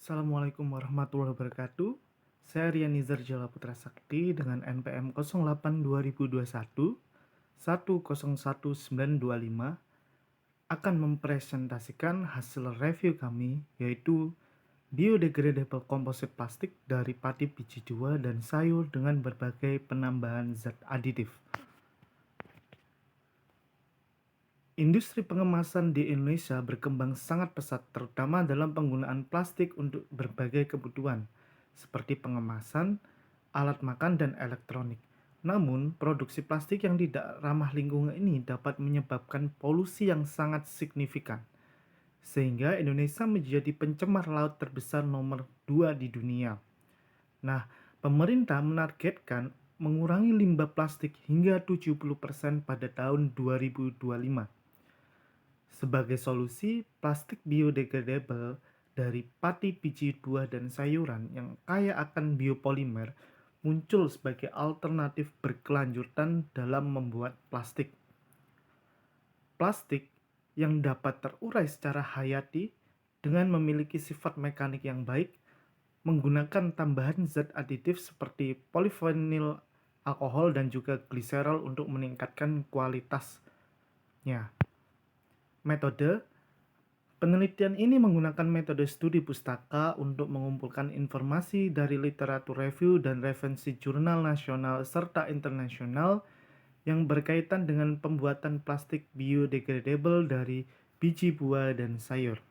Assalamualaikum warahmatullahi wabarakatuh. Saya Rian Nizar Jala Putra Sakti dengan NPM 08 2021 101925 akan mempresentasikan hasil review kami, yaitu biodegradable composite plastik dari pati biji buah dan sayur dengan berbagai penambahan zat aditif. Industri pengemasan di Indonesia berkembang sangat pesat, terutama dalam penggunaan plastik untuk berbagai kebutuhan, seperti pengemasan, alat makan, dan elektronik. Namun, produksi plastik yang tidak ramah lingkungan ini dapat menyebabkan polusi yang sangat signifikan, sehingga Indonesia menjadi pencemar laut terbesar nomor 2 di dunia. Nah, pemerintah menargetkan mengurangi limbah plastik hingga 70% pada tahun 2025. Sebagai solusi, plastik biodegradable dari pati biji buah dan sayuran yang kaya akan biopolimer muncul sebagai alternatif berkelanjutan dalam membuat plastik. Plastik yang dapat terurai secara hayati dengan memiliki sifat mekanik yang baik menggunakan tambahan zat aditif seperti polyvinyl alkohol dan juga gliserol untuk meningkatkan kualitasnya. Metode penelitian ini menggunakan metode studi pustaka untuk mengumpulkan informasi dari literatur review dan referensi jurnal nasional serta internasional yang berkaitan dengan pembuatan plastik biodegradable dari biji buah dan sayur.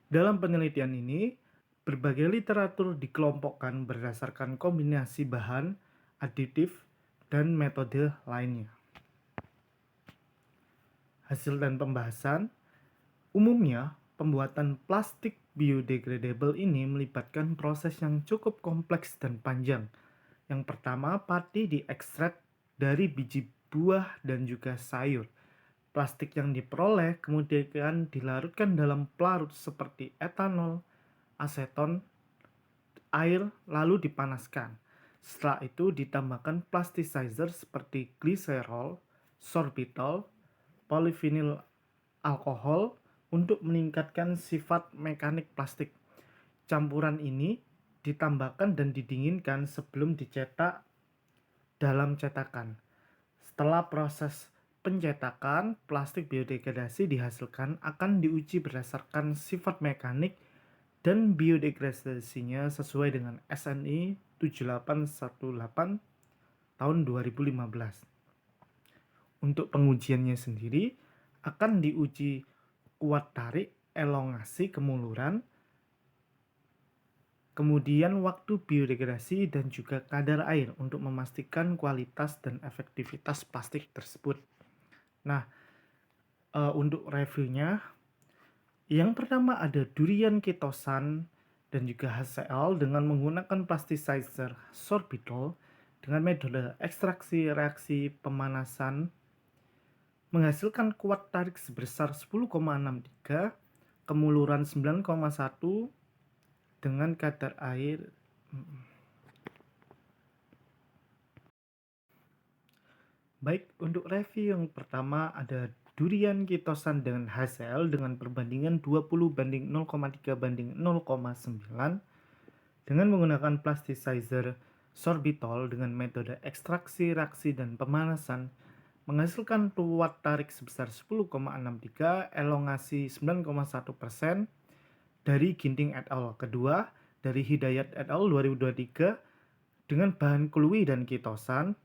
Dalam penelitian ini, berbagai literatur dikelompokkan berdasarkan kombinasi bahan, aditif, dan metode lainnya. Hasil dan pembahasan. Umumnya, pembuatan plastik biodegradable ini melibatkan proses yang cukup kompleks dan panjang. Yang pertama, pati diekstrak dari biji buah dan juga sayur. Plastik yang diperoleh kemudian dilarutkan dalam pelarut seperti etanol, aseton, air, lalu dipanaskan. Setelah itu ditambahkan plasticizer seperti gliserol, sorbitol, polyvinyl alkohol untuk meningkatkan sifat mekanik plastik. Campuran ini ditambahkan dan didinginkan sebelum dicetak dalam cetakan. Setelah proses pencetakan, plastik biodegradasi dihasilkan akan diuji berdasarkan sifat mekanik dan biodegradasinya sesuai dengan SNI 7818 tahun 2015. Untuk pengujiannya sendiri akan diuji kuat tarik, elongasi kemuluran, kemudian waktu biodegradasi dan juga kadar air untuk memastikan kualitas dan efektivitas plastik tersebut. Nah, untuk reviewnya, yang pertama ada durian ketosan dan juga HCl dengan menggunakan plasticizer sorbitol dengan metode ekstraksi reaksi pemanasan menghasilkan kuat tarik sebesar 10,63, kemuluran 9,1 dengan kadar air. Baik, untuk review yang pertama ada durian ketosan dengan HCl dengan perbandingan 20:0,3:0,9 dengan menggunakan plasticizer sorbitol dengan metode ekstraksi reaksi dan pemanasan menghasilkan kuat tarik sebesar 10,63, elongasi 9,1% dari Ginting et al. Kedua, dari Hidayat et al. 2023 dengan bahan klui dan ketosan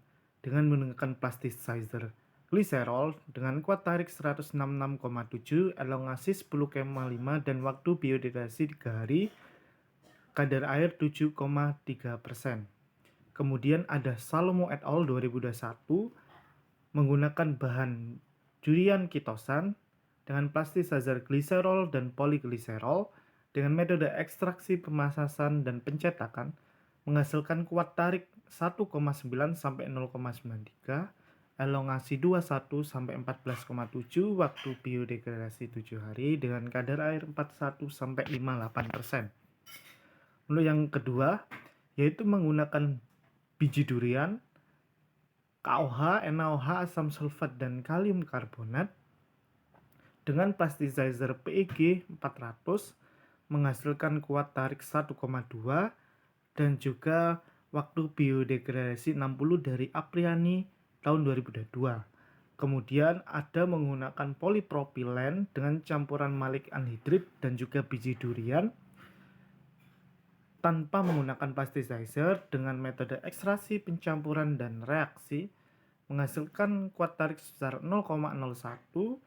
dengan menggunakan plasticizer gliserol dengan kuat tarik 166,7, elongasi 10,5 dan waktu biodegradasi 3 hari, kadar air 7,3%. Kemudian ada Salomo et al. 2021 menggunakan bahan durian ketosan dengan plasticizer gliserol dan polygliserol dengan metode ekstraksi pemasasan dan pencetakan menghasilkan kuat tarik 1,9 sampai 0,93, elongasi 21 sampai 14,7, waktu biodegradasi 7 hari dengan kadar air 41 sampai 58%. Untuk yang kedua yaitu menggunakan biji durian, KOH, NaOH, asam sulfat, dan kalium karbonat dengan plasticizer PEG 400 menghasilkan kuat tarik 1,2, dan juga waktu biodegradasi 60 dari Apriani tahun 2022. Kemudian ada menggunakan polipropilen dengan campuran malik anhidrit dan juga biji durian tanpa menggunakan plasticizer dengan metode ekstraksi, pencampuran, dan reaksi menghasilkan kuat tarik sebesar 0,01,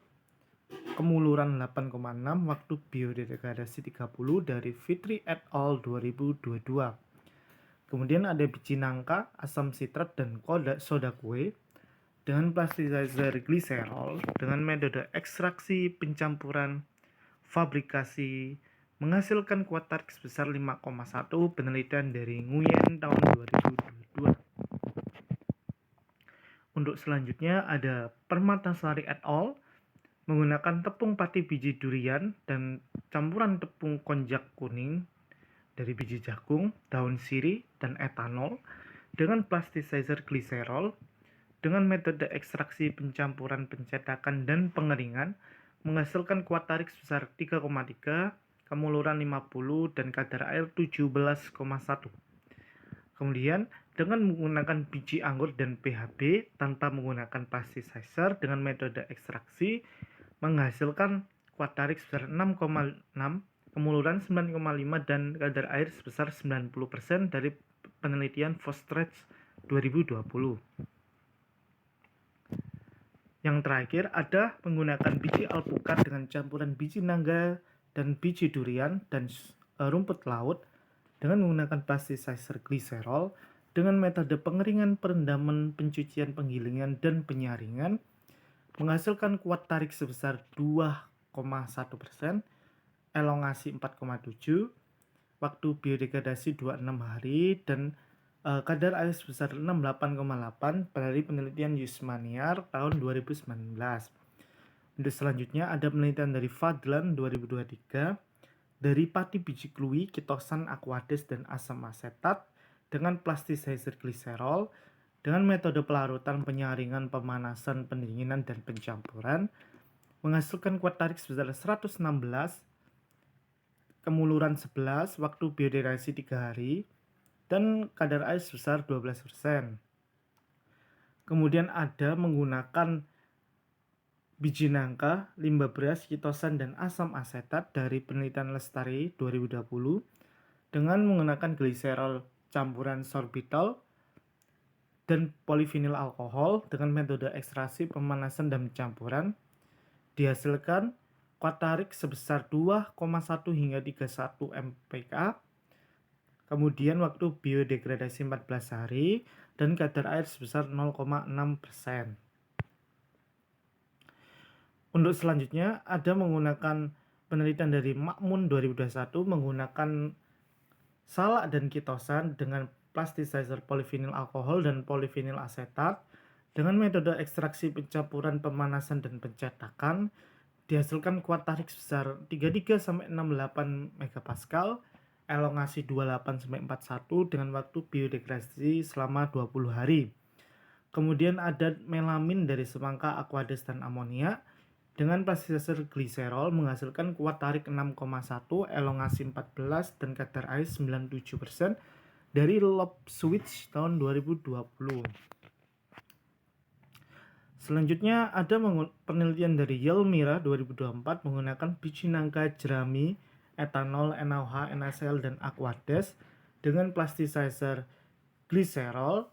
kemuluran 8,6, waktu biodegradasi 30 dari Fitri et al. 2022. Kemudian ada biji nangka, asam sitrat, dan soda kue dengan plasticizer gliserol dengan metode ekstraksi, pencampuran, fabrikasi menghasilkan kuat tarik sebesar 5,1, penelitian dari Nguyen tahun 2022. Untuk selanjutnya ada Permatasari et al. Menggunakan tepung pati biji durian dan campuran tepung konjak kuning dari biji jagung, daun sirih, dan etanol dengan plasticizer gliserol dengan metode ekstraksi, pencampuran, pencetakan, dan pengeringan menghasilkan kuat tarik sebesar 3,3, kemuluran 50, dan kadar air 17,1. Kemudian dengan menggunakan biji anggur dan PHB tanpa menggunakan plasticizer dengan metode ekstraksi menghasilkan kuat tarik sebesar 6,6, kemuluran 9,5, dan kadar air sebesar 90% dari penelitian Vostrecht 2020. Yang terakhir ada menggunakan biji alpukat dengan campuran biji nangka dan biji durian dan rumput laut dengan menggunakan plasticizer gliserol dengan metode pengeringan, perendaman, pencucian, penggilingan, dan penyaringan menghasilkan kuat tarik sebesar 2,1%, elongasi 4,7, waktu biodegradasi 26 hari, dan kadar air sebesar 68,8 dari penelitian Yusmaniar tahun 2019. Untuk selanjutnya ada penelitian dari Fadlan 2023 dari pati biji klui, kitosan, aquades, dan asam asetat dengan plasticizer gliserol dengan metode pelarutan, penyaringan, pemanasan, pendinginan, dan pencampuran menghasilkan kuat tarik sebesar 116, kemuluran 11, waktu biodegradasi 3 hari, dan kadar air sebesar 12%. Kemudian ada menggunakan biji nangka, limbah beras, kitosan, dan asam asetat dari penelitian Lestari 2020 dengan menggunakan gliserol campuran sorbitol dan polivinil alkohol dengan metode ekstraksi, pemanasan, dan campuran dihasilkan kuat tarik sebesar 2,1 hingga 31 mpk, kemudian waktu biodegradasi 14 hari, dan kadar air sebesar 0,6%. Untuk selanjutnya ada menggunakan penelitian dari Makmun 2021 menggunakan salak dan kitosan dengan plasticizer polivinil alkohol dan polivinil asetat dengan metode ekstraksi, pencampuran, pemanasan, dan pencetakan dihasilkan kuat tarik sebesar 33-68 megapascal, elongasi 28-41 dengan waktu biodegradasi selama 20 hari. Kemudian ada melamin dari semangka, aquades, dan amonia dengan plasticizer gliserol menghasilkan kuat tarik 6,1, elongasi 14, dan kadar air 97% dari Lob Switch tahun 2020. Selanjutnya ada penelitian dari Yelmira 2024 menggunakan biji nangka, jerami, etanol, NaOH, NaCl, dan aquades dengan plasticizer gliserol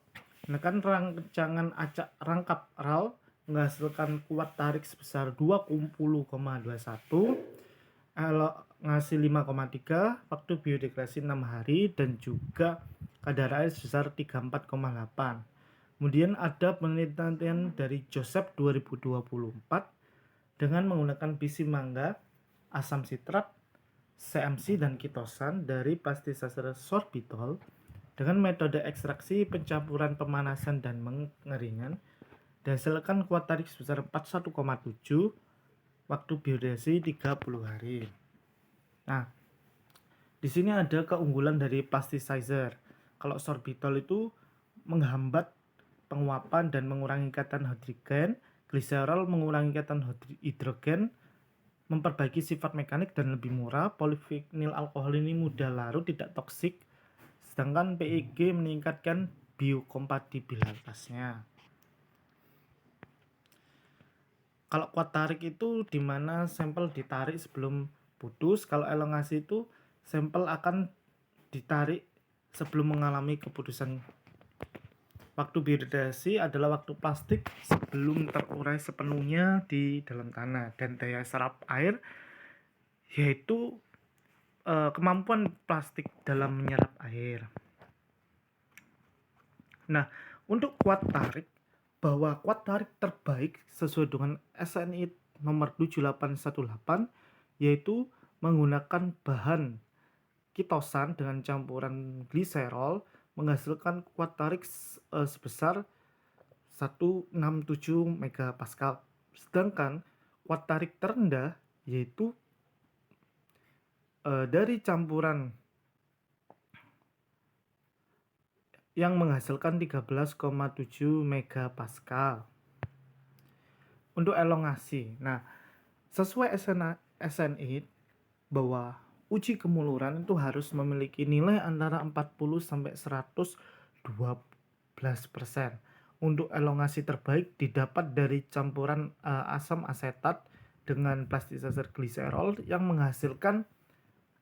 menekan rancangan acak rangkap RAL menghasilkan kuat tarik sebesar 20,21, elongasi 5,3, waktu biodegradasi 6 hari, dan juga kadar air sebesar 34,8. Kemudian ada penelitian dari Joseph 2024 dengan menggunakan biji mangga, asam sitrat, CMC, dan kitosan dari plasticizer sorbitol dengan metode ekstraksi, pencampuran, pemanasan, dan pengeringan dihasilkan kuat tarik sebesar 41,7, waktu biodegradasi 30 hari. Nah, di sini ada keunggulan dari plasticizer. Kalau sorbitol itu menghambat penguapan dan mengurangi ikatan hidrogen, gliserol mengurangi ikatan hidrogen, memperbaiki sifat mekanik dan lebih murah. Polivinil alkohol ini mudah larut, tidak toksik, sedangkan PEG meningkatkan biokompatibilitasnya. Kalau kuat tarik itu dimana sampel ditarik sebelum putus. Kalau elongasi itu sampel akan ditarik sebelum mengalami keputusan. Waktu biodegradasi adalah waktu plastik sebelum terurai sepenuhnya di dalam tanah, dan daya serap air yaitu kemampuan plastik dalam menyerap air. Nah, untuk kuat tarik, bahwa kuat tarik terbaik sesuai dengan SNI nomor 7818 yaitu menggunakan bahan kitosan dengan campuran gliserol menghasilkan kuat tarik sebesar 167 megapascal. Sedangkan kuat tarik terendah yaitu dari campuran yang menghasilkan 13,7 megapascal. Untuk elongasi, nah sesuai SNI bahwa uji kemuluran itu harus memiliki nilai antara 40 sampai 112%. Untuk elongasi terbaik didapat dari campuran asam asetat dengan plasticizer gliserol yang menghasilkan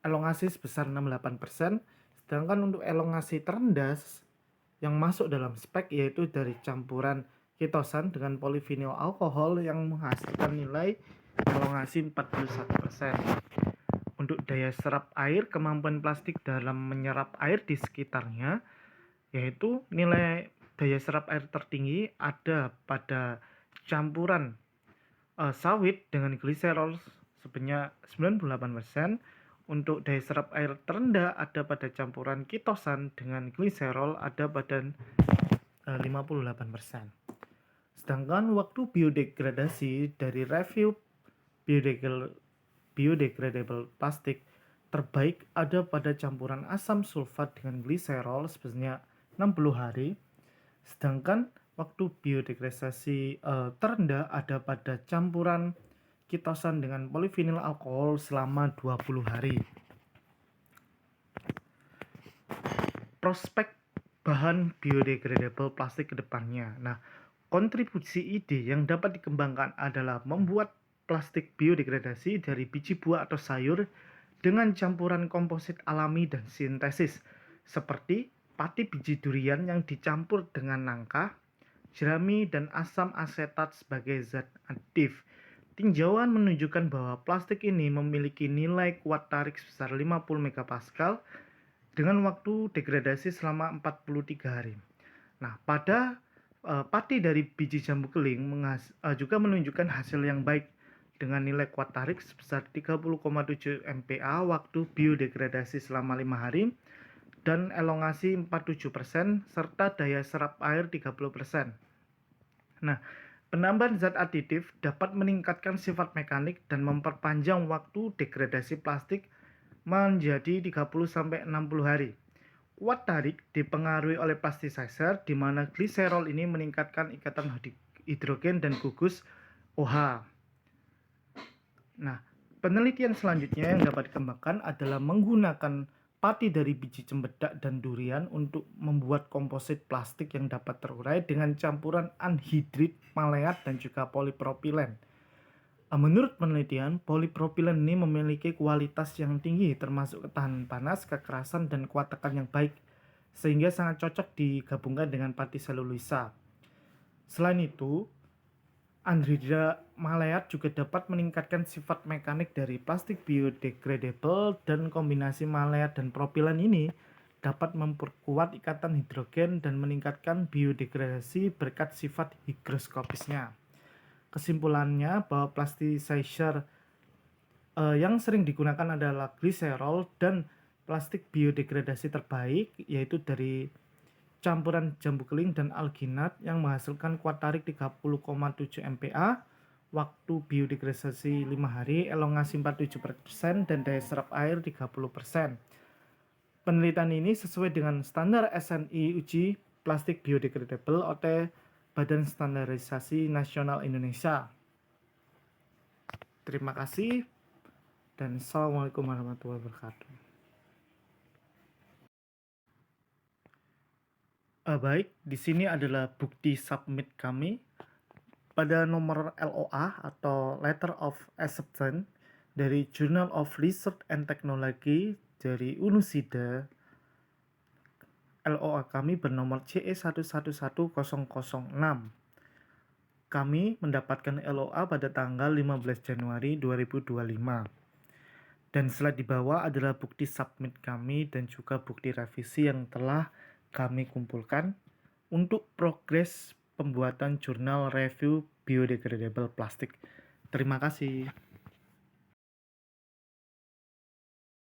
elongasi sebesar 68%, sedangkan untuk elongasi terendah yang masuk dalam spek yaitu dari campuran kitosan dengan polivinil alkohol yang menghasilkan nilai elongasi 41%. Untuk daya serap air, kemampuan plastik dalam menyerap air di sekitarnya, yaitu nilai daya serap air tertinggi ada pada campuran sawit dengan gliserol sebanyak 98%. Untuk daya serap air terendah ada pada campuran kitosan dengan gliserol ada pada 58%. Sedangkan waktu biodegradasi dari review biodegradable plastik terbaik ada pada campuran asam sulfat dengan gliserol sebanyak 60 hari. Sedangkan waktu biodegradasi terendah ada pada campuran kitosan dengan polivinil alkohol selama 20 hari. Prospek bahan biodegradable plastik ke depannya. Nah, kontribusi ide yang dapat dikembangkan adalah membuat plastik biodegradasi dari biji buah atau sayur dengan campuran komposit alami dan sintesis, seperti pati biji durian yang dicampur dengan nangka, jerami, dan asam asetat sebagai zat aktif. Tinjauan menunjukkan bahwa plastik ini memiliki nilai kuat tarik sebesar 50 megapascal dengan waktu degradasi selama 43 hari. Nah, pada pati dari biji jambu keling juga menunjukkan hasil yang baik dengan nilai kuat tarik sebesar 30,7 MPa waktu biodegradasi selama 5 hari dan elongasi 47% serta daya serap air 30%. Nah, penambahan zat aditif dapat meningkatkan sifat mekanik dan memperpanjang waktu degradasi plastik menjadi 30-60 hari. Kuat tarik dipengaruhi oleh plasticizer di mana gliserol ini meningkatkan ikatan hidrogen dan gugus OH. Nah, penelitian selanjutnya yang dapat dikembangkan adalah menggunakan pati dari biji cempedak dan durian untuk membuat komposit plastik yang dapat terurai dengan campuran anhidrit maleat dan juga polipropilen. Menurut penelitian, polipropilen ini memiliki kualitas yang tinggi termasuk ketahanan panas, kekerasan, dan kuat tekan yang baik, sehingga sangat cocok digabungkan dengan pati selulosa. Selain itu, anhidrat maleat juga dapat meningkatkan sifat mekanik dari plastik biodegradable, dan kombinasi maleat dan propilen ini dapat memperkuat ikatan hidrogen dan meningkatkan biodegradasi berkat sifat higroskopisnya. Kesimpulannya bahwa plasticizer yang sering digunakan adalah gliserol dan plastik biodegradasi terbaik yaitu dari campuran jambu keling dan alginat yang menghasilkan kuat tarik 30,7 MPa, waktu biodegradasi 5 hari, elongasi 47% dan daya serap air 30%. Penelitian ini sesuai dengan standar SNI uji plastik biodegradable oleh Badan Standarisasi Nasional Indonesia. Terima kasih. dan Assalamualaikum warahmatullahi wabarakatuh. Baik, di sini adalah bukti submit kami pada nomor LOA atau Letter of Acceptance dari Journal of Research and Technology dari Unusida. LOA kami bernomor CE111006. Kami mendapatkan LOA pada tanggal 15 Januari 2025. Dan setelah di bawah adalah bukti submit kami dan juga bukti revisi yang telah kami kumpulkan untuk progres pembuatan jurnal review biodegradable plastik. Terima kasih.